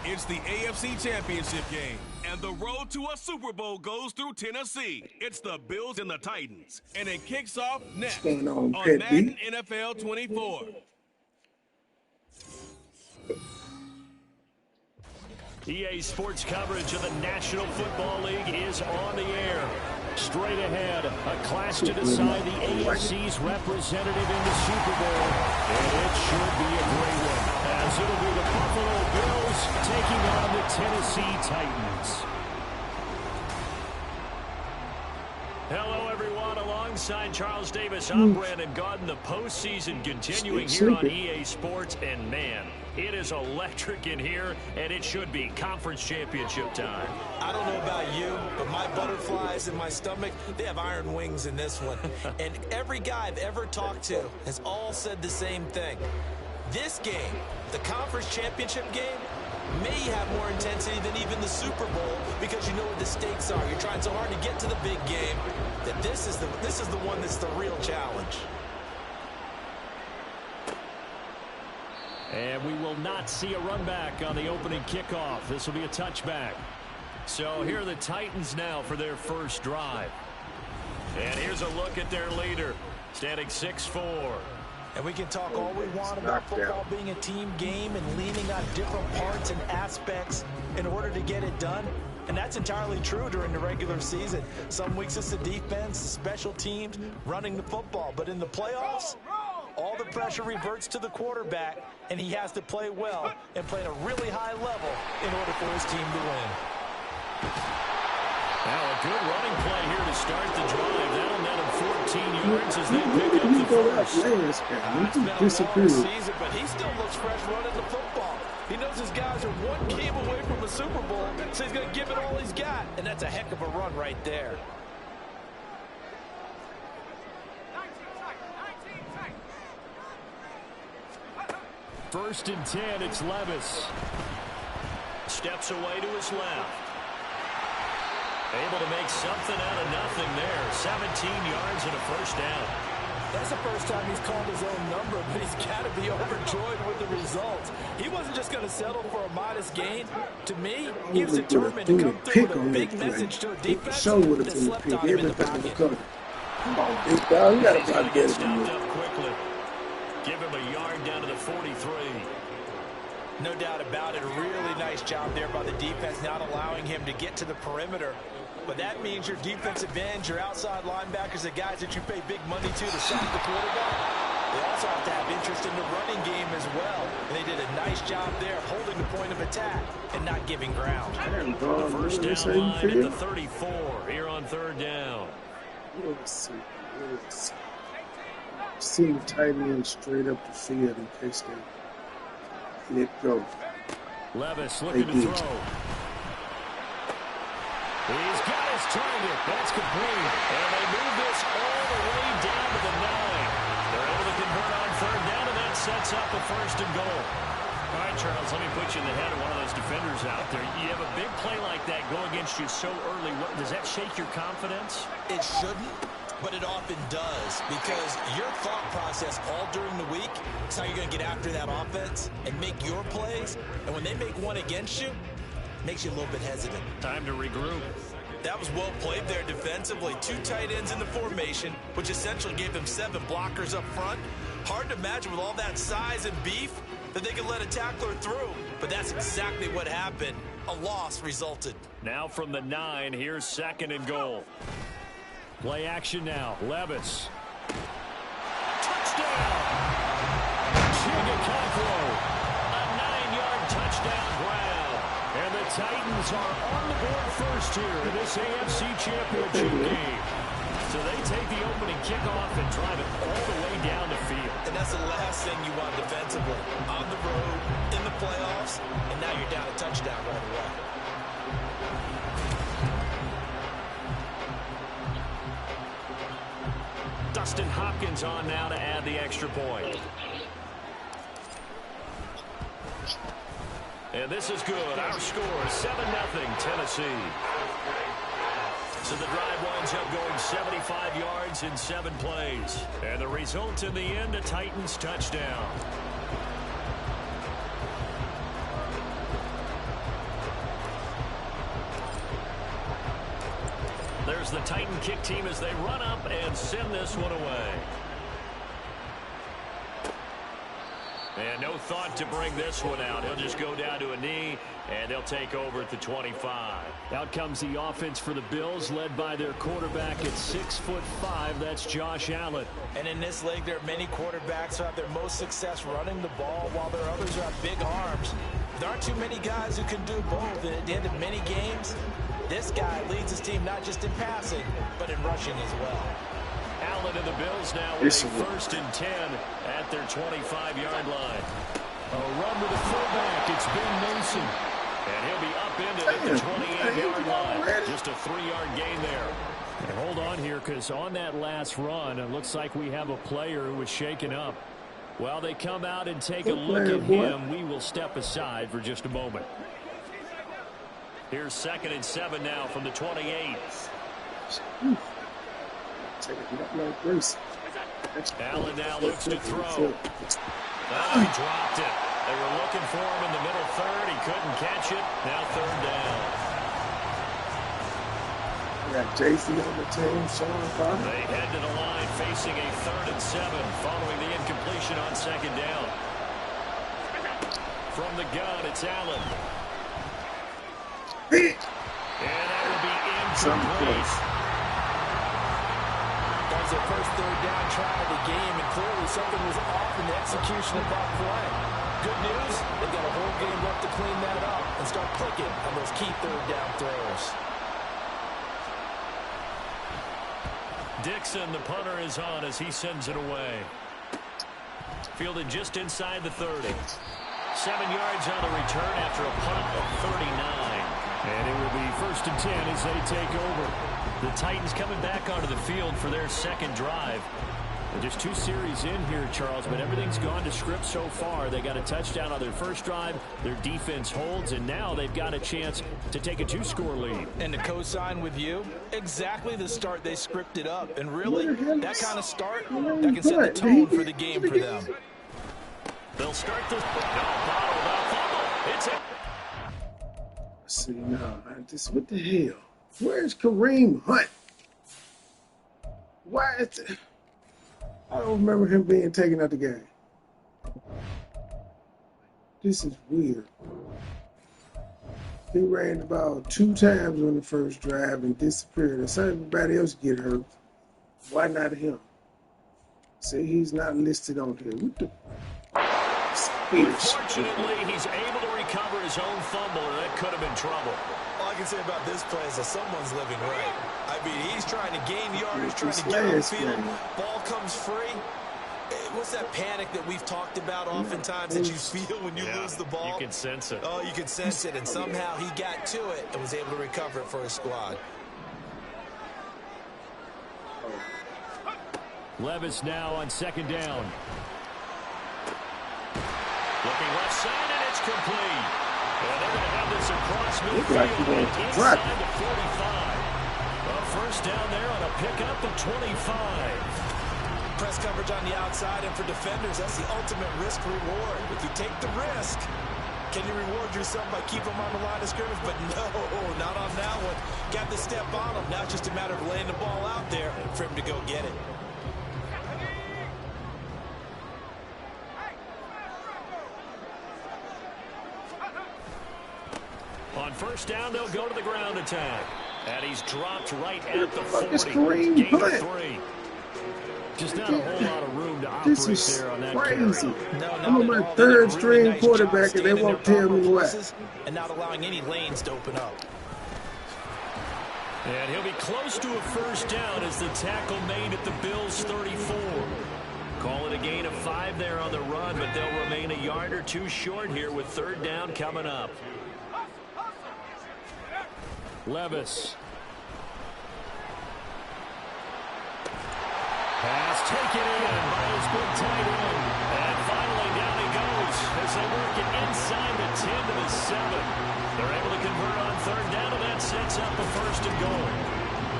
It's the AFC Championship game, and the road to a Super Bowl goes through Tennessee. It's the Bills and the Titans, and it kicks off next on Madden NFL 24. EA Sports coverage of the National Football League is on the air. Straight ahead, a clash to decide the AFC's representative in the Super Bowl. And it should be a great one, as it'll be the Buffalo Bills taking on the Tennessee Titans. Hello, everyone. Alongside Charles Davis, I'm Brandon Gaudin. The postseason continuing here on EA Sports. And, man, it is electric in here, and it should be conference championship time. I don't know about you, but my butterflies in my stomach, they have iron wings in this one. And every guy I've ever talked to has all said the same thing. This game, the conference championship game, may have more intensity than even the Super Bowl because you know what the stakes are. You're trying so hard to get to the big game that this is the one that's the real challenge. And we will not see a run back on the opening kickoff. This will be a touchback. So here are the Titans now for their first drive. And here's a look at their leader, standing 6'4". And we can talk all we want about football being a team game and leaning on different parts and aspects in order to get it done. And that's entirely true during the regular season. Some weeks it's the defense, the special teams, running the football. But in the playoffs, all the pressure reverts to the quarterback, and he has to play well and play at a really high level in order for his team to win. Now a good running play here to start the drive. That'll net him 14 yards as they pick up the first. It's been a long season, but he still looks fresh running the football. He knows his guys are one game away from a Super Bowl, so he's going to give it all he's got. And that's a heck of a run right there. First and 10, it's Levis. Steps away to his left. Able to make something out of nothing there. 17 yards and a first down. That's the first time he's called his own number, but he's got to be overjoyed with the results. He wasn't just going to settle for a modest gain. To me, he was determined to come through with a big message to a defense that slept on him in the pocket. Come on, big dog. You got to try to get it. Up quickly. Give him a yard down to the 43. No doubt about it. A really nice job there by the defense, not allowing him to get to the perimeter. But that means your defensive ends, your outside linebackers, the guys that you pay big money to sack the quarterback, they also have to have interest in the running game as well. And they did a nice job there holding the point of attack and not giving ground. The first down line at the 34 here on third down. Let's see. Seeing tight end straight up the field in case they let go. Levis looking to throw. He's got his target. That's complete. And they move this all the way down to the 9. They're able to convert on third down, and that sets up a first and goal. All right, Charles, let me put you in the head of one of those defenders out there. You have a big play like that go against you so early. Does that shake your confidence? It shouldn't, but it often does, because your thought process all during the week is how you're going to get after that offense and make your plays. And when they make one against you, makes you a little bit hesitant. Time to regroup. That was well played there defensively. 2 tight ends in the formation, which essentially gave them 7 blockers up front. Hard to imagine with all that size and beef that they could let a tackler through. But that's exactly what happened. A loss resulted. Now from the 9, here's second and goal. Play action now. Levis. Touchdown! Chigacaco. A 9-yard touchdown grab. And the Titans are on the board first here in this AFC Championship game. So they take the opening kickoff and drive it all the way down the field. And that's the last thing you want defensively. On the road, in the playoffs, and now you're down a touchdown right away. Dustin Hopkins on now to add the extra point. And this is good. Our score is 7-0 Tennessee. So the drive winds up going 75 yards in 7 plays. And the result in the end, a Titans touchdown. There's the Titan kick team as they run up and send this one away. And no thought to bring this one out. He'll just go down to a knee, and they'll take over at the 25. Out comes the offense for the Bills, led by their quarterback at 6'5". That's Josh Allen. And in this league, there are many quarterbacks who have their most success running the ball, while there are others who have big arms. There aren't too many guys who can do both. And at the end of many games, this guy leads his team not just in passing, but in rushing as well. Allen and the Bills now with a 1st and 10 at their 25-yard line. A run with the fullback. It's Ben Mason. And he'll be up into it at the 28-yard line. Just a 3-yard gain there. And hold on here, because on that last run, it looks like we have a player who was shaken up. While they come out and take a look at him, we will step aside for just a moment. Here's 2nd and 7 now from the 28. Allen now looks to throw. Oh, he dropped it. They were looking for him in the middle third. He couldn't catch it. Now 3rd down. We got JC on the team, Sean Carter. They head to the line facing a 3rd and 7 following the incompletion on 2nd down. From the gun, it's Allen. And that will be incomplete. That's their first 3rd down try of the game, and clearly something was off in the execution of that play. Good news, they've got a whole game left to clean that up and start clicking on those key 3rd down throws. Dixon, the punter, is on as he sends it away. Fielded just inside the 30. 7 yards on the return after a punt of 39. And it will be 1st and 10 as they take over. The Titans coming back onto the field for their 2nd drive. And just 2 series in here, Charles, but everything's gone to script so far. They got a touchdown on their first drive. Their defense holds, and now they've got a chance to take a 2-score lead. And to co-sign with you, exactly the start they scripted up. And really, that kind of start, that can set the tone for the game for them. They'll start this. It's it. See, no, this, what the hell? Where's Kareem Hunt? Why is it? I don't remember him being taken out the game. This is weird. He ran about 2 times on the first drive and disappeared. I saw everybody else get hurt. Why not him? See, he's not listed on here. What the? Unfortunately, he's able to recover his own fumble, and that could have been trouble. All I can say about this play is that someone's living right. I mean, he's trying to gain yardage, trying to get on the field. Ball comes free. What's that panic that we've talked about oftentimes that you feel when you lose the ball? You can sense it. Oh, you can sense it, and somehow he got to it and was able to recover it for his squad. Levis now on 2nd down. Looking left side, and it's complete. And they're going to have this across midfield and inside the 45. A 1st down there on a pickup of 25. Press coverage on the outside, and for defenders, that's the ultimate risk-reward. If you take the risk, can you reward yourself by keeping them on the line of scrimmage? But no, not on that one. Got the step on him. Now it's just a matter of laying the ball out there for him to go get it. On 1st down, they'll go to the ground attack. And he's dropped right at the 40. Gain of 3. Just not a whole lot of room to operate there on that crazy. No, I'm on my 3rd string quarterback, and they won't tell me what. And not allowing any lanes to open up. And he'll be close to a 1st down as the tackle made at the Bills' 34. Call it a gain of 5 there on the run, but they'll remain a yard or 2 short here with 3rd down coming up. Levis. Pass taken in by his big tight end. And finally down he goes as they work it inside the 10 to the 7. They're able to convert on 3rd down, and that sets up a 1st and goal.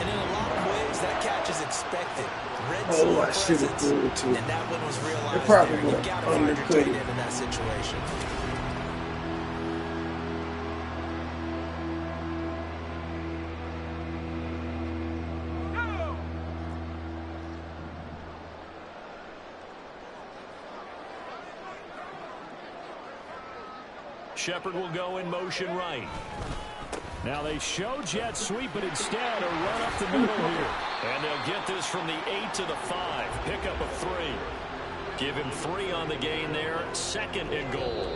And in a lot of ways, that catch is expected. Red zone presence, and that one was realized there. You've got to find your tight end in that situation. Shepard will go in motion right. Now they show jet sweep, but instead a run up the middle here. And they'll get this from the 8 to the 5. Pick up a 3. Give him 3 on the gain there. 2nd and goal.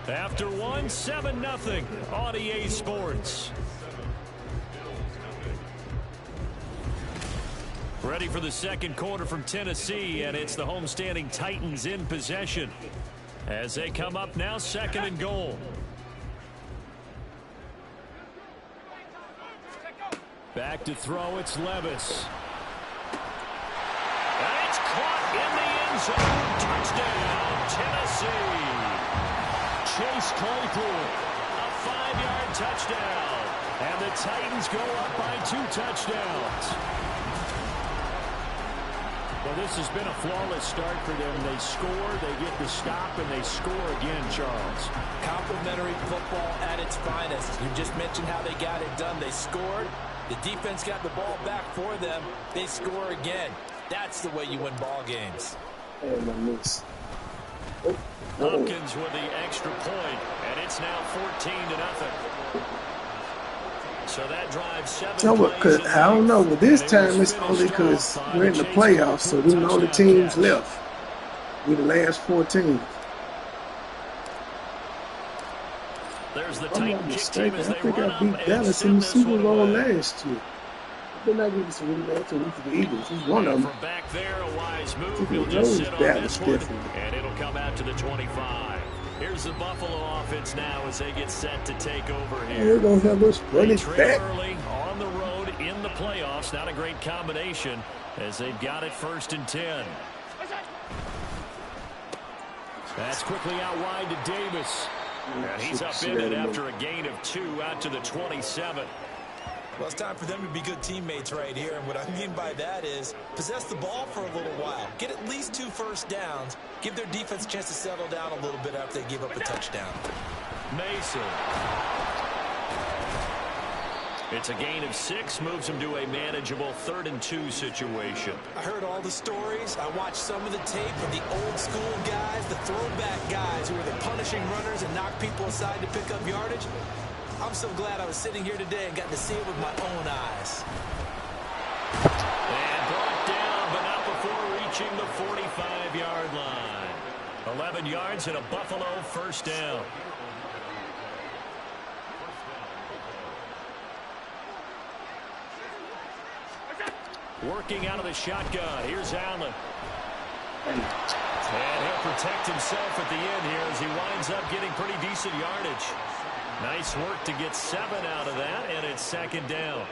After 1, 7-0 on EA Sports. Ready for the second quarter from Tennessee, and it's the homestanding Titans in possession. As they come up now, 2nd and goal. Back to throw, it's Levis. And it's caught in the end zone. Touchdown, Tennessee. Chase Claypool, a 5-yard touchdown. And the Titans go up by 2 touchdowns. Well, this has been a flawless start for them. They score, they get the stop, and they score again, Charles. Complimentary football at its finest. You just mentioned how they got it done. They scored. The defense got the ball back for them. They score again. That's the way you win ball games. And I miss. Hopkins with the extra point, and it's now 14-0. So that drives 7 plays. I don't know, but this time it's only because we're in the playoffs, so we know the teams left. We're the last 4 teams. There's the I'm not mistaken. I think I beat Dallas in the Super Bowl last year. But not give us a rematch to the Eagles. He's one of them. From back there, a wise move. He'll just sit on this one, and it'll come out to the 25. Here's the Buffalo offense now as they get set to take over here. They're going to have us run it back. Early on the road in the playoffs. Not a great combination as they've got it 1st and 10. That's quickly out wide to Davis. And he's upended after a gain of 2 out to the 27. Well, it's time for them to be good teammates right here. And what I mean by that is possess the ball for a little while. Get at least 2 first downs. Give their defense a chance to settle down a little bit after they give up a touchdown. Mason. It's a gain of 6. Moves him to a manageable 3rd and 2 situation. I heard all the stories. I watched some of the tape of the old school guys, the throwback guys who were the punishing runners and knock people aside to pick up yardage. I'm so glad I was sitting here today and got to see it with my own eyes. And brought down, but not before reaching the 45-yard line. 11 yards and a Buffalo 1st down. Working out of the shotgun. Here's Allen. And he'll protect himself at the end here as he winds up getting pretty decent yardage. Nice work to get 7 out of that, and it's 2nd down.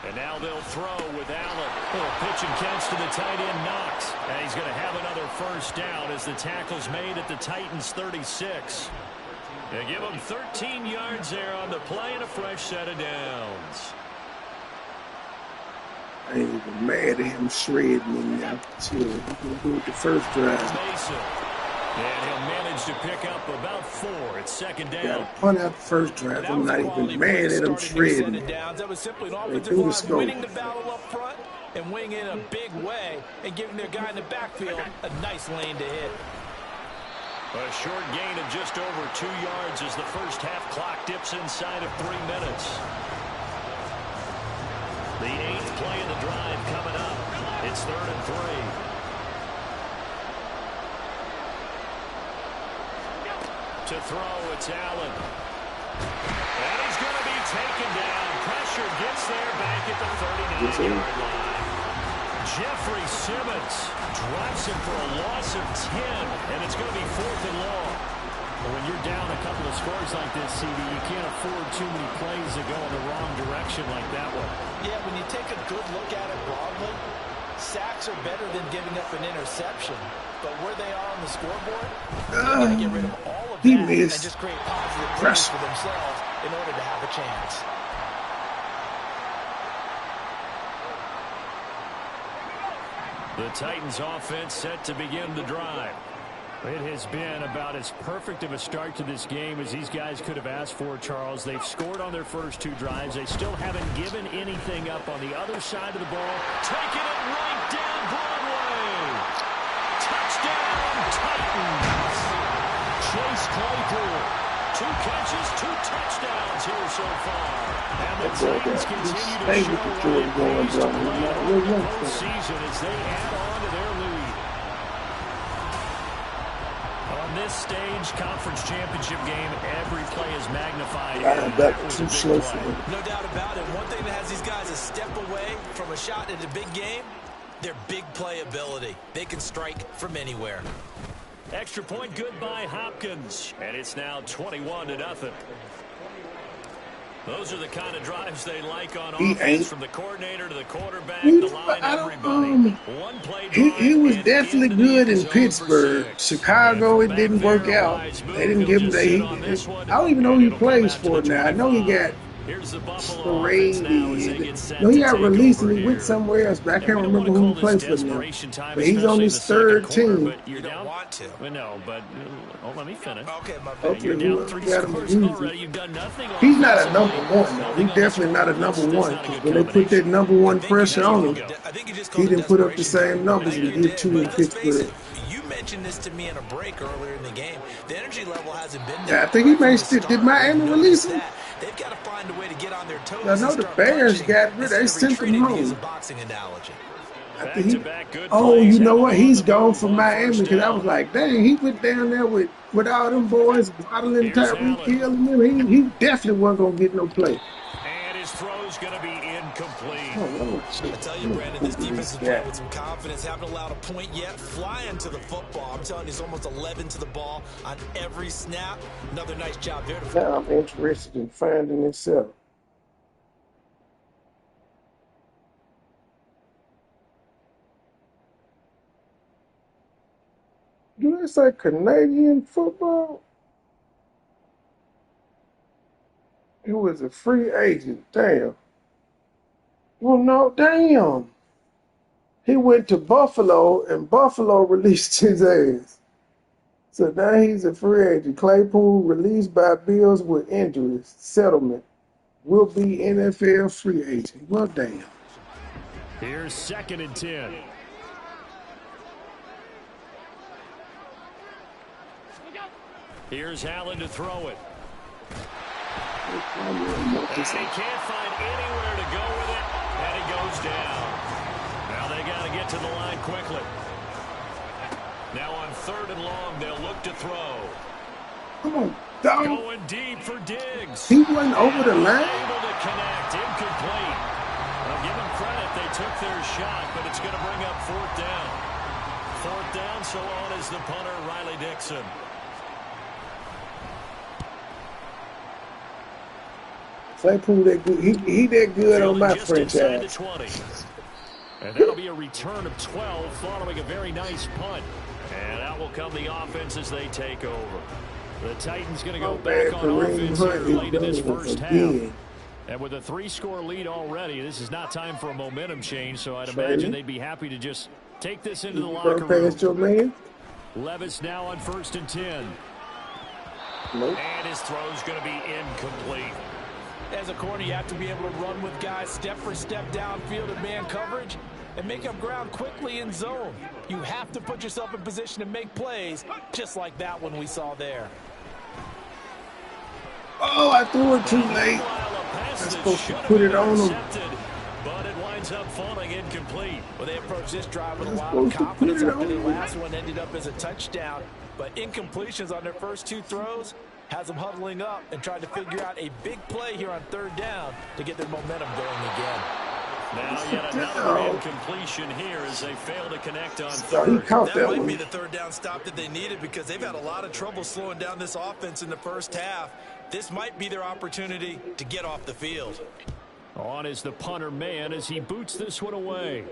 And now they'll throw with Allen. Pitch and catch to the tight end, Knox. And he's going to have another 1st down as the tackle's made at the Titans' 36. They give him 13 yards there on the play and a fresh set of downs. I ain't even mad at him shredding me now. Chill. He's going to do it the first drive. Mason. And he'll manage to pick up about 4. It's 2nd down. Got a punt out the first drive. I'm not even mad at him shredding. That was simply an offensive line winning the battle up front and winning in a big way and giving their guy in the backfield a nice lane to hit. A short gain of just over 2 yards as the first half clock dips inside of 3 minutes. The 8th play of the drive coming up. It's 3rd and 3. To throw, it's Allen. And he's going to be taken down. Pressure gets there back at the 39-yard line. Jeffrey Simmons drives him for a loss of 10, and it's going to be 4th and long. Well, when you're down a couple of scores like this, CD, you can't afford too many plays that go in the wrong direction like that one. Yeah, when you take a good look at it broadly, sacks are better than giving up an interception. But where they are on the scoreboard, they got to get rid of all of that and just create positive plays for themselves in order to have a chance. The Titans offense set to begin the drive. It has been about as perfect of a start to this game as these guys could have asked for, Charles. They've scored on their first 2 drives. They still haven't given anything up on the other side of the ball. Taking it right down Broadway. Titans. Chase Claypool. 2 catches, 2 touchdowns here so far. And the Titans continue to show what it pays to play in the postseason as they add on to their lead. On this stage, conference championship game, every play is magnified. That was too slow for him. No doubt about it. One thing that has these guys a step away from a shot in a big game, their big play ability. They can strike from anywhere. Extra point good by Hopkins. And it's now 21-0. Those are the kind of drives they like on offense, from the coordinator to the quarterback, the line, everybody. One play he was definitely good in Pittsburgh. Chicago, it didn't work out. They didn't give him I don't even know who he plays for now. I know he got Brady. No, he got released and he went somewhere else, but I can't remember who he plays for now. But he's on his third team. You don't want to. No, but let me finish. Okay, my bad. You're down 3 scores already. You've done nothing. He's not a number one, though. He's definitely not a number one. Because when they put that number one pressure on him, he didn't put up the same numbers we did 2 in Pittsburgh. You mentioned this to me in a break earlier in the game. The energy level hasn't been there. Yeah, I think he may still. Did Miami release him? They've got to find a way to get on their toes. I know the Bears got rid of. They sent him home. Oh, you know what? He's gone from Miami because I was like, dang, he went down there with all them boys, bottling Tyreek Hill and them. He definitely wasn't going to get no play. And his throw's going to be incomplete. I tell you, Brandon, this defense is playing with some confidence. Haven't allowed a point yet. Flying to the football. I'm telling you, it's almost 11 to the ball on every snap. Another nice job there. Now I'm interested in finding himself. Do they say Canadian football? He was a free agent. Damn. Well, no, damn. He went to Buffalo, and Buffalo released his ass. So now he's a free agent. Claypool released by Bills with injuries. Settlement. Will be NFL free agent. Well, damn. Here's 2nd and 10. Here's Allen to throw it. And he can't find anywhere to go with it, and he goes down. Now they got to get to the line quickly. Now on 3rd and long, they'll look to throw. Come on, dog. Going deep for Diggs. He went over the line. Able to connect, incomplete. I'll give them credit. They took their shot, but it's going to bring up 4th down. 4th down, so on is the punter, Riley Dixon. Claypool that good. He that good on my franchise. And that'll be a return of 12 following a very nice punt. And out will come the offense as they take over. The Titans going to go back on offense here late in this first half. And with a 3-score lead already, this is not time for a momentum change, so I'd imagine they'd be happy to just take this into the locker room. Levis now on 1st and 10. Nope. And his throw's going to be incomplete. As a corner, you have to be able to run with guys step for step downfield in man coverage and make up ground quickly in zone. You have to put yourself in position to make plays, just like that one we saw there. Oh, I threw it too late. I'm supposed to put it on him. But it winds up falling incomplete. Well, they approached this drive with a lot of confidence after the last one ended up as a touchdown. But incompletions on their first 2 throws has them huddling up and trying to figure out a big play here on 3rd down to get their momentum going again. Now yet another incompletion here as they fail to connect on 3rd. That might be the 3rd down stop that they needed because they've had a lot of trouble slowing down this offense in the first half. This might be their opportunity to get off the field. On is the punter man as he boots this one away.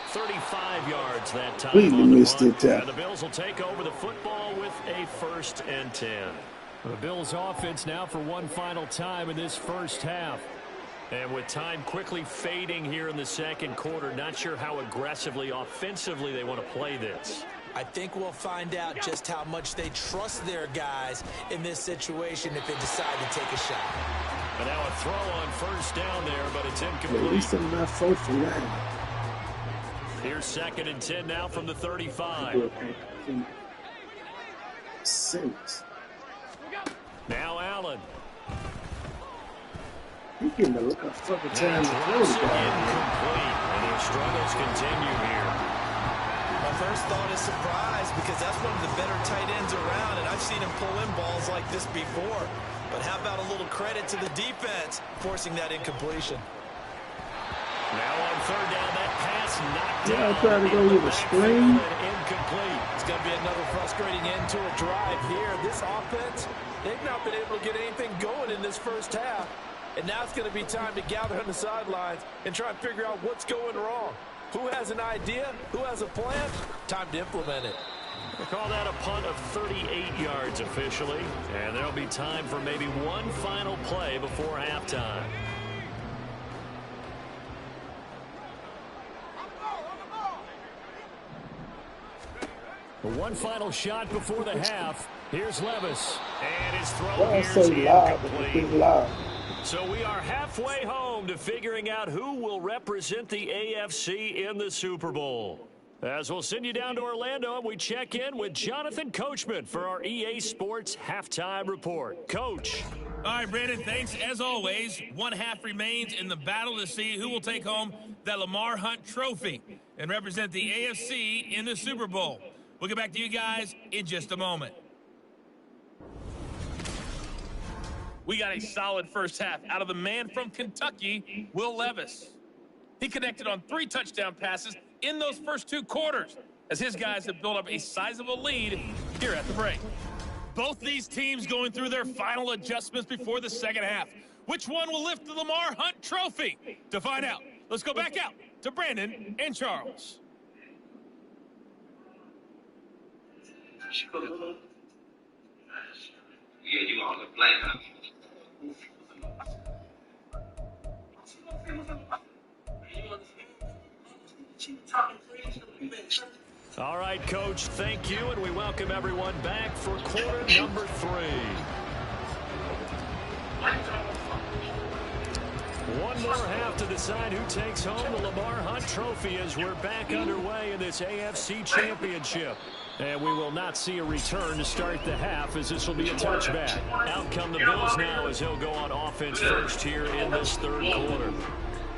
35 yards that time on the punt. And the Bills will take over the football with a 1st and 10. The Bills offense now for one final time in this first half. And with time quickly fading here in the 2nd quarter, not sure how aggressively, offensively they want to play this. I think we'll find out just how much they trust their guys in this situation if they decide to take a shot. And now a throw on 1st down there, but it's incomplete. At least I'm not 4 for 9. Here's 2nd and 10 now from the 35. 6. Now Allen. He getting a fucking time to throw the ball. Incomplete, and their struggles continue here. My first thought is surprise because that's one of the better tight ends around, and I've seen him pull in balls like this before. But how about a little credit to the defense forcing that incompletion? Now on 3rd down, that pass knocked down. Yeah, I tried to go with a screen. Incomplete. It's going to be another frustrating end to a drive here. This offense, they've not been able to get anything going in this first half. And now it's going to be time to gather on the sidelines and try and figure out what's going wrong. Who has an idea? Who has a plan? Time to implement it. We'll call that a punt of 38 yards officially. And there'll be time for maybe one final play before halftime. One final shot before the half. Here's Levis. And his throw here's incomplete. So we are halfway home to figuring out who will represent the AFC in the Super Bowl. As we'll send you down to Orlando, and we check in with Jonathan Coachman for our EA Sports Halftime Report. Coach. All right, Brandon, thanks. As always, one half remains in the battle to see who will take home the Lamar Hunt Trophy and represent the AFC in the Super Bowl. We'll get back to you guys in just a moment. We got a solid first half out of the man from Kentucky, Will Levis. He connected on 3 touchdown passes in those first 2 quarters as his guys have built up a sizable lead here at the break. Both these teams going through their final adjustments before the second half. Which one will lift the Lamar Hunt Trophy? To find out, let's go back out to Brandon and Charles. All right, Coach, thank you, and we welcome everyone back for quarter number 3. One more half to decide who takes home the Lamar Hunt Trophy as we're back underway in this AFC Championship. And we will not see a return to start the half as this will be a touchback. Out come the Bills now as he'll go on offense first here in this 3rd quarter.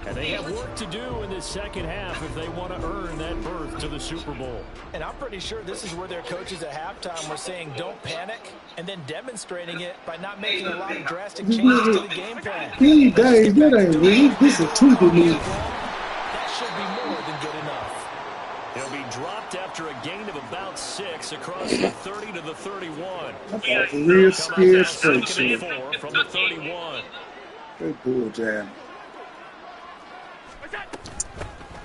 And they have work to do in this second half if they want to earn that berth to the Super Bowl. And I'm pretty sure this is where their coaches at halftime were saying don't panic and then demonstrating it by not making a lot of drastic changes to the game plan. Hey, Dave, that ain't me. This is too good. That should be more than good enough. He'll be dropped after a gain of about 6 across the 30 to the 31. That's a real scared straight shot. 4 from the 31. Good bull jam.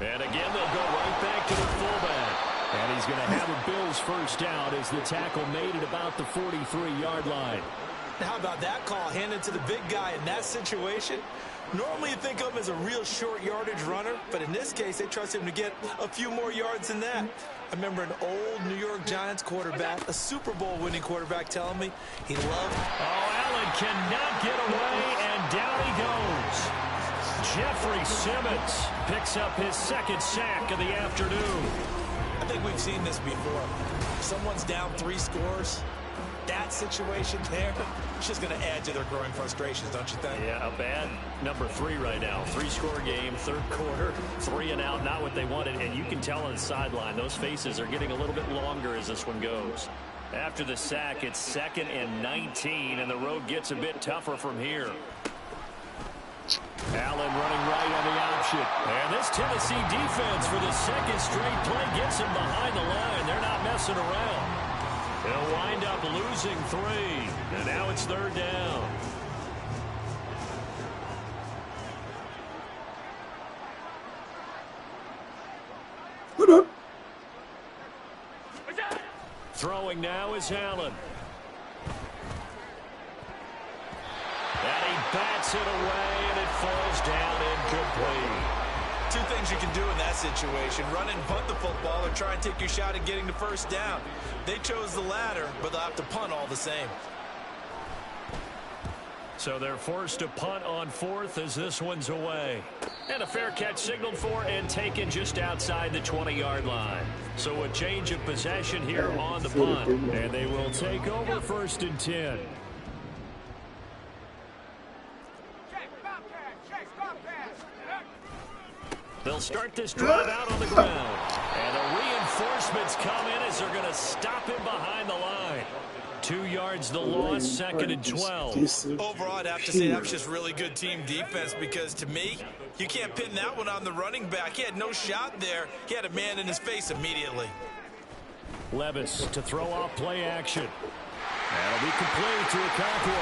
And again, they'll go right back to the fullback. And he's going to have a Bills first down as the tackle made at about the 43-yard line. How about that call handed to the big guy in that situation? Normally you think of him as a real short yardage runner, but in this case, they trust him to get a few more yards than that. I remember an old New York Giants quarterback, a Super Bowl winning quarterback, telling me he loved. Oh, Allen cannot get away, and down he goes. Jeffrey Simmons picks up his 2nd sack of the afternoon. I think we've seen this before. Someone's down 3 scores. That situation there, it's just going to add to their growing frustrations, don't you think? Yeah, a bad number 3 right now. 3-score game, 3rd quarter, 3 and out, not what they wanted. And you can tell on the sideline, those faces are getting a little bit longer as this one goes. After the sack, it's 2nd and 19, and the road gets a bit tougher from here. Allen running right on the option. And this Tennessee defense for the 2nd straight play gets him behind the line. They're not messing around. They'll wind up losing 3. And now it's 3rd down. Throwing now is Allen. And he bats it away, and it falls down incomplete. 2 things you can do in that situation: run and punt the football, or try and take your shot at getting the first down. They chose the latter, but they'll have to punt all the same. So they're forced to punt on 4th as this one's away. And a fair catch signaled for and taken just outside the 20-yard line. So a change of possession here on the punt. And they will take over 1st and 10. They'll start this drive out on the ground. And the reinforcements come in as they're going to stop him behind the line. 2 yards the loss, 2nd and 12. Overall, I'd have to say that was just really good team defense, because to me, you can't pin that one on the running back. He had no shot there. He had a man in his face immediately. Levis to throw off play action. That'll be complete to Okonkwo.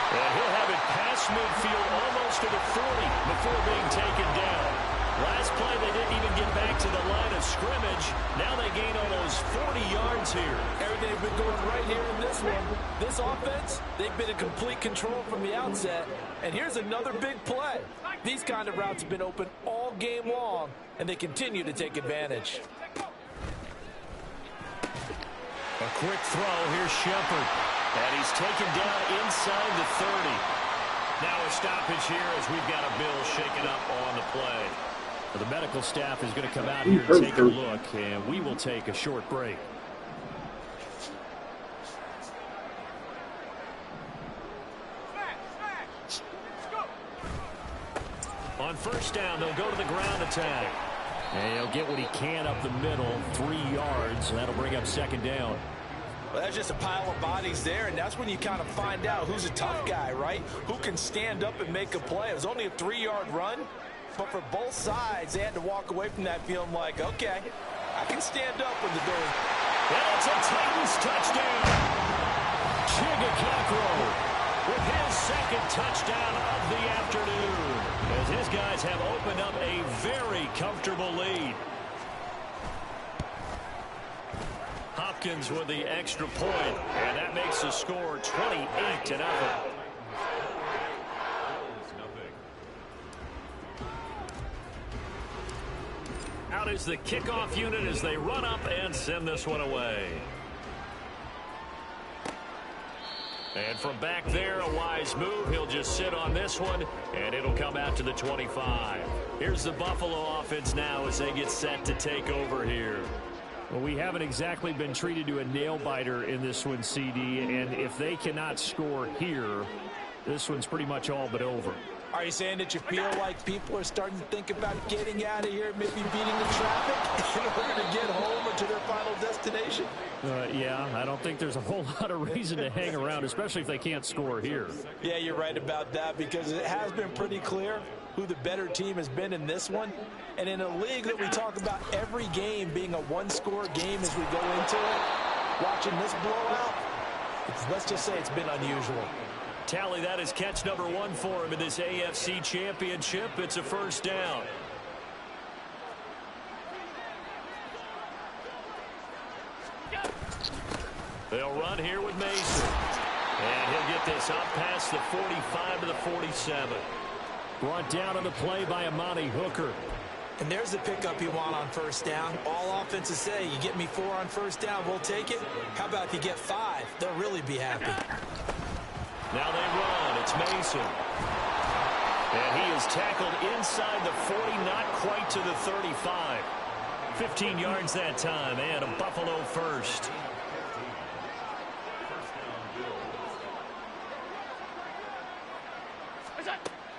And he'll have it past midfield almost to the 40 before being taken down. Last play, they didn't even get back to the line of scrimmage. Now they gain almost 40 yards here. Everything's been going right here in this one. This offense, they've been in complete control from the outset. And here's another big play. These kind of routes have been open all game long, and they continue to take advantage. A quick throw. Here's Shepard. And he's taken down inside the 30. Now a stoppage here as we've got a Bill shaken up on the play. The medical staff is going to come out here and take a look, and we will take a short break. On 1st down, they'll go to the ground attack. And he'll get what he can up the middle, 3 yards. That'll bring up 2nd down. Well, that's just a pile of bodies there, and that's when you kind of find out who's a tough guy, right? Who can stand up and make a play. It was only a 3-yard run, but for both sides, they had to walk away from that feeling like, okay, I can stand up when the door. And it's a Titans touchdown. Okonkwo with his 2nd touchdown of the afternoon, as his guys have opened up a very comfortable lead. Hopkins with the extra point, and that makes the score 28-0. Out is the kickoff unit as they run up and send this one away. And from back there, a wise move. He'll just sit on this one, and it'll come out to the 25. Here's the Buffalo offense now as they get set to take over here. Well, we haven't exactly been treated to a nail-biter in this one, CD, and if they cannot score here, this one's pretty much all but over. Are you saying that you feel like people are starting to think about getting out of here, maybe beating the traffic in order to get home or to their final destination? Yeah, I don't think there's a whole lot of reason to hang around, especially if they can't score here. Yeah, you're right about that, because it has been pretty clear who the better team has been in this one. And in a league that we talk about every game being a one-score game as we go into it, watching this blowout, let's just say it's been unusual. Tally, that is catch number 1 for him in this AFC Championship. It's a 1st down. They'll run here with Mason. And he'll get this up past the 45 to the 47. Brought down on the play by Amani Hooker. And there's the pickup you want on 1st down. All offenses say, you get me 4 on 1st down, we'll take it. How about if you get 5? They'll really be happy. Now they run. It's Mason. And he is tackled inside the 40, not quite to the 35. 15 yards that time, and a Buffalo 1st.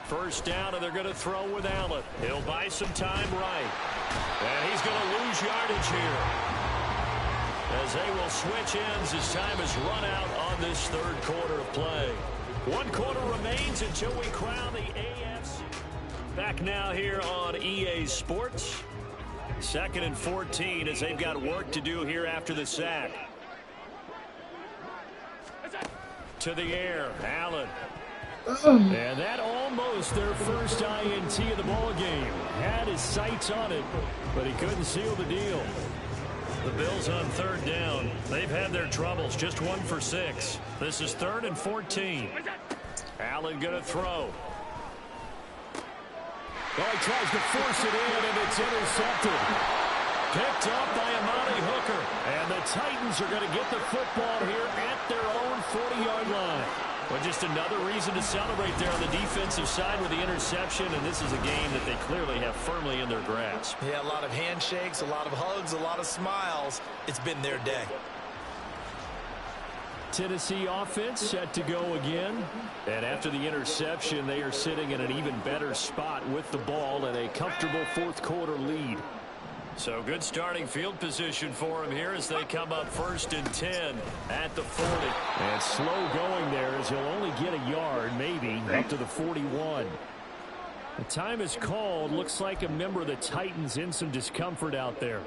First down, and they're going to throw with Allen. He'll buy some time right. And he's going to lose yardage here, as they will switch ends as time has run out on this 3rd quarter of play. 1 quarter remains until we crown the AFC. Back now here on EA Sports. 2nd and 14 as they've got work to do here after the sack. To the air, Allen. And that almost their first INT of the ball game. Had his sights on it, but he couldn't seal the deal. The Bills on 3rd down. They've had their troubles. Just 1 for 6. This is 3rd and 14. Allen going to throw. Well, he tries to force it in, and it's intercepted. Picked up by Amani Hooker. And the Titans are going to get the football here at their own 40-yard line. Well, just another reason to celebrate there on the defensive side with the interception, and this is a game that they clearly have firmly in their grasp. Yeah, a lot of handshakes, a lot of hugs, a lot of smiles. It's been their day. Tennessee offense set to go again. And after the interception, they are sitting in an even better spot with the ball and a comfortable fourth quarter lead. So good starting field position for him here as they come up 1st and 10 at the 40. And slow going there as he'll only get a yard, maybe, up to the 41. The time is called. Looks like a member of the Titans in some discomfort out there.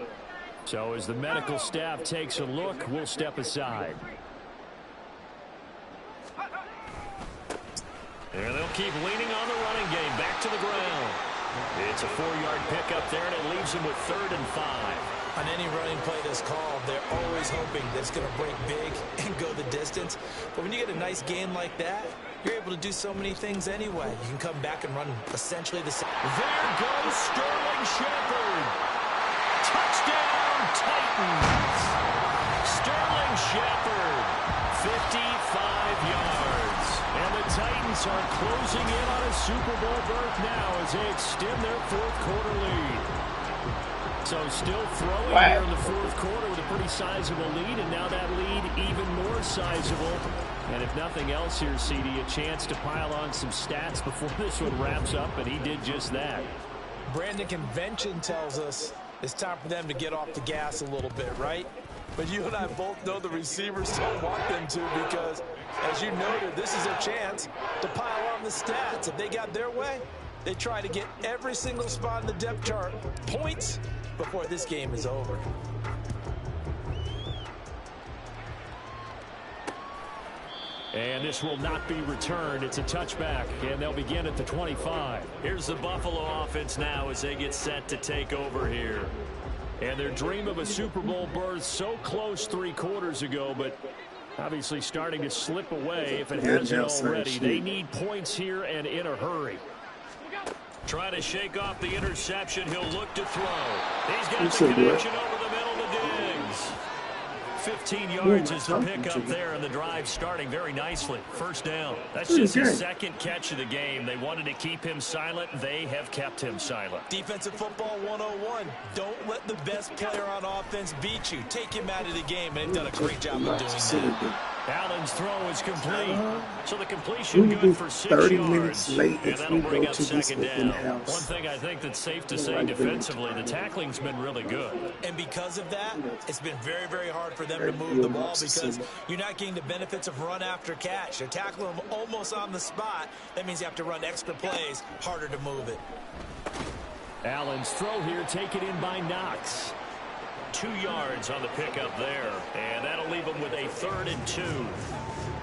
So as the medical staff takes a look, we'll step aside. And they'll keep leaning on the running game. Back to the ground. It's a 4-yard pickup there, and it leaves them with 3rd and 5. On any running play that's called, they're always hoping that it's going to break big and go the distance. But when you get a nice gain like that, you're able to do so many things anyway. You can come back and run essentially the same. There goes Sterling Shepard. Touchdown, Titans. Sterling Shepard, 55 yards. And the Titans are closing in on a Super Bowl berth now as they extend their fourth quarter lead. So still throwing here in the fourth quarter with a pretty sizable lead, and now that lead even more sizable. And if nothing else here, CD, a chance to pile on some stats before this one wraps up, and he did just that. Brandon, convention tells us it's time for them to get off the gas a little bit, right? But you and I both know the receivers don't want them to because, as you noted, this is their chance to pile on the stats. If they got their way, they try to get every single spot in the depth chart points before this game is over. And this will not be returned. It's a touchback, and they'll begin at the 25. Here's the Buffalo offense now as they get set to take over here. And their dream of a Super Bowl berth so close 3 quarters ago, but obviously starting to slip away if it hasn't already. They need points here and in a hurry. Trying to shake off the interception. He'll look to throw. He's got the connection over the middle to Diggs. 15 yards is the pickup there, and the drive starting very nicely. First down. That's just his second catch of the game. They wanted to keep him silent. They have kept him silent. Defensive football 101. Don't let the best player on offense beat you. Take him out of the game, and they've done a great job of doing that. Allen's throw is complete. So the completion good for 6 yards. 30 minutes late and that'll bring up this 2nd down. One thing I think that's safe to say defensively, the tackling's been really good. And because of that, it's been very, very hard for them to move the ball because you're not getting the benefits of run after catch. They're tackling them almost on the spot. That means you have to run extra plays, harder to move it. Allen's throw here taken in by Knox. 2 yards on the pickup there, and that'll leave them with a 3rd and 2.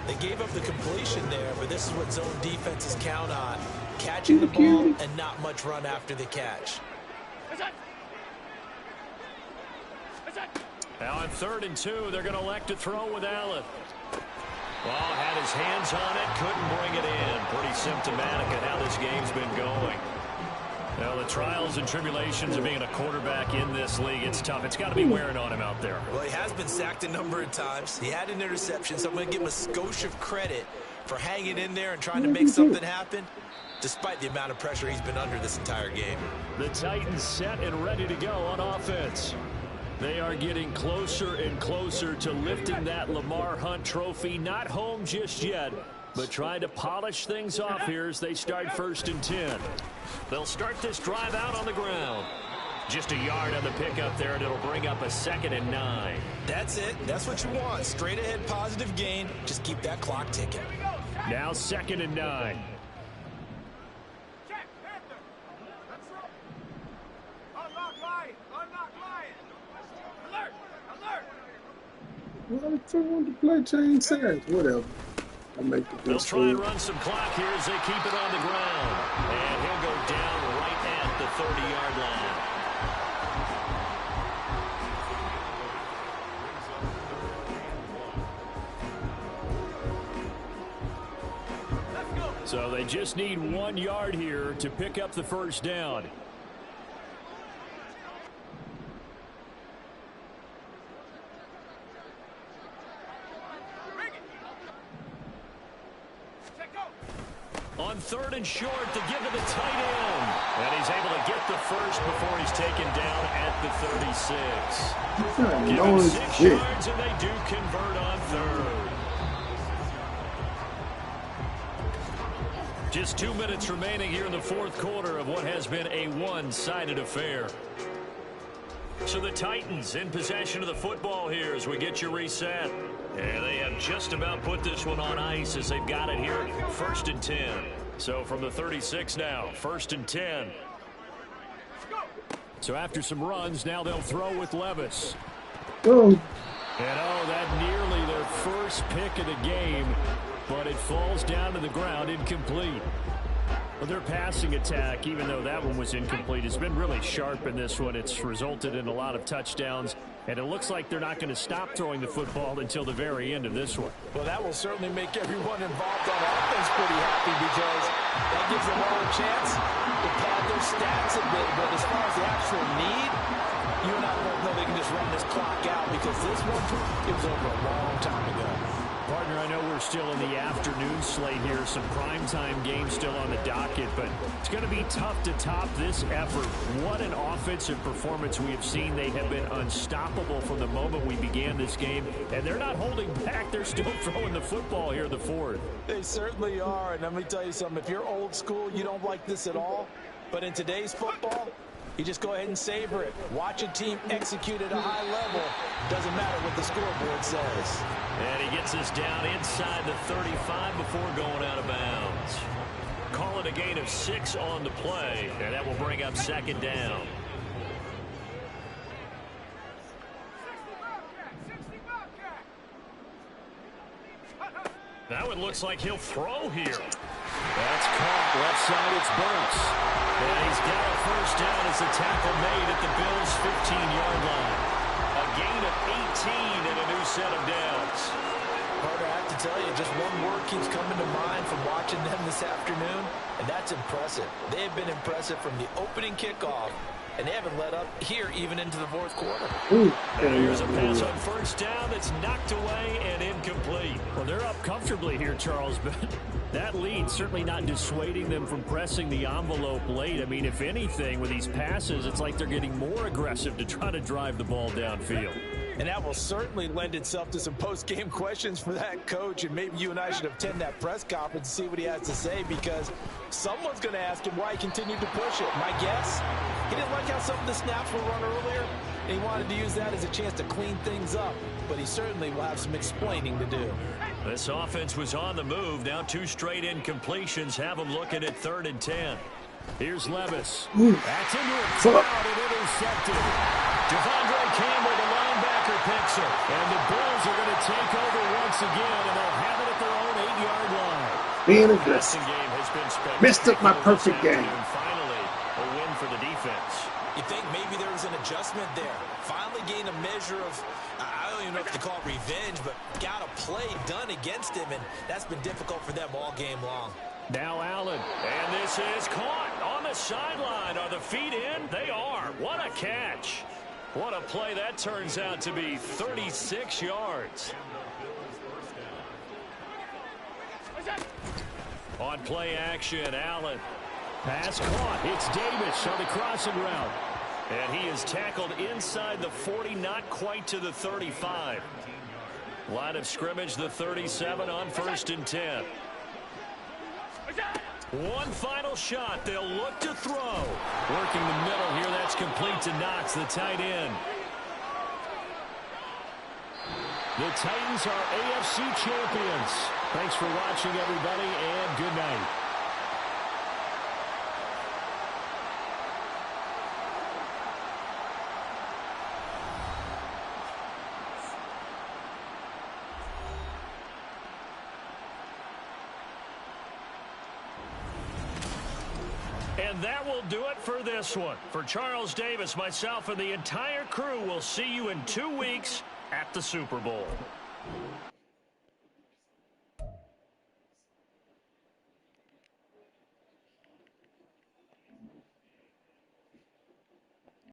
They gave up the completion there, but this is what zone defenses count on. Catching the ball and not much run after the catch. Now on 3rd and 2, they're going to elect to throw with Allen. Well, had his hands on it, couldn't bring it in. Pretty symptomatic of how this game's been going. Now, the trials and tribulations of being a quarterback in this league, it's tough. It's got to be wearing on him out there. Well, he has been sacked a number of times. He had an interception, so I'm going to give him a skosh of credit for hanging in there and trying to make something happen, despite the amount of pressure he's been under this entire game. The Titans set and ready to go on offense. They are getting closer and closer to lifting that Lamar Hunt trophy. Not home just yet, but trying to polish things off here as they start 1st and 10. They'll start this drive out on the ground. Just a yard on the pickup there, and it'll bring up a 2nd and 9. That's it. That's what you want. Straight ahead positive gain. Just keep that clock ticking. Now 2nd and 9. Well, I want to play change sides. Whatever. I make the They'll best try and score. run some clock here as they keep it on the ground. And he'll go down right at the 30-yard line. So they just need 1 yard here to pick up the first down. 3rd and short to give to the tight end. And he's able to get the first before he's taken down at the 36. Give him 6 yards, and they do convert on 3rd. Just 2 minutes remaining here in the 4th quarter of what has been a one-sided affair. So the Titans in possession of the football here as we get you reset. And they have just about put this one on ice as they've got it here, 1st and 10. So from the 36 now, 1st and 10. So after some runs, now they'll throw with Levis. Oh. And that nearly their first pick of the game, but it falls down to the ground incomplete. Well, their passing attack, even though that one was incomplete, has been really sharp in this one. It's resulted in a lot of touchdowns, and it looks like they're not going to stop throwing the football until the very end of this one. Well, that will certainly make everyone involved on offense pretty happy because that gives them all a chance to pad their stats a bit. But as far as the actual need, you and I both know they can just run this clock out because this one, it was over a long time ago. Partner, I know we're still in the afternoon slate here. Some primetime games still on the docket, but it's going to be tough to top this effort. What an offensive performance we have seen. They have been unstoppable from the moment we began this game, and they're not holding back. They're still throwing the football here in the 4th. They certainly are, and let me tell you something. If you're old school, you don't like this at all, but in today's football, you just go ahead and savor it. Watch a team execute at a high level. Doesn't matter what the scoreboard says. And he gets us down inside the 35 before going out of bounds. Call it a gain of 6 on the play, and that will bring up 2nd down. Now it looks like he'll throw here. That's caught. Left side, it's Burks. And he's got a 1st down as the tackle made at the Bills' 15-yard line. A gain of 18 and a new set of downs. Carter, I have to tell you, just one word keeps coming to mind from watching them this afternoon, and that's impressive. They have been impressive from the opening kickoff, and they haven't let up here even into the 4th quarter. And here's a pass on 1st down that's knocked away and incomplete. Well, they're up comfortably here, Charles, but that lead certainly not dissuading them from pressing the envelope late. I mean, if anything, with these passes, it's like they're getting more aggressive to try to drive the ball downfield. And that will certainly lend itself to some post-game questions for that coach, and maybe you and I should attend that press conference and see what he has to say, because someone's going to ask him why he continued to push it. My guess, he didn't like how some of the snaps were run earlier, and he wanted to use that as a chance to clean things up, but he certainly will have some explaining to do. This offense was on the move. Now 2 straight incompletions have them looking at 3rd and 10. Here's Levis. That's into a crowd and intercepted. Devondre Campbell, the linebacker, picks it. And the Bills are going to take over once again, and they'll have it at their own 8-yard line. Being aggressive. Missed up my perfect game. Finally, a win for the defense. You think maybe there was an adjustment there. Finally gained a measure of, I don't even know if to call it revenge, but got a play done against him, and that's been difficult for them all game long. Now Allen, and this is caught on the sideline. Are the feet in? They are. What a catch. What a play that turns out to be. 36 yards. On play action, Allen. Pass caught. It's Davis on the crossing route. And he is tackled inside the 40, not quite to the 35. Line of scrimmage, the 37 on 1st and 10. One final shot. They'll look to throw. Working the middle here. That's complete to Knox, the tight end. The Titans are AFC champions. Thanks for watching, everybody, and good night. And that will do it for this one. For Charles Davis, myself, and the entire crew, we'll see you in 2 weeks at the Super Bowl.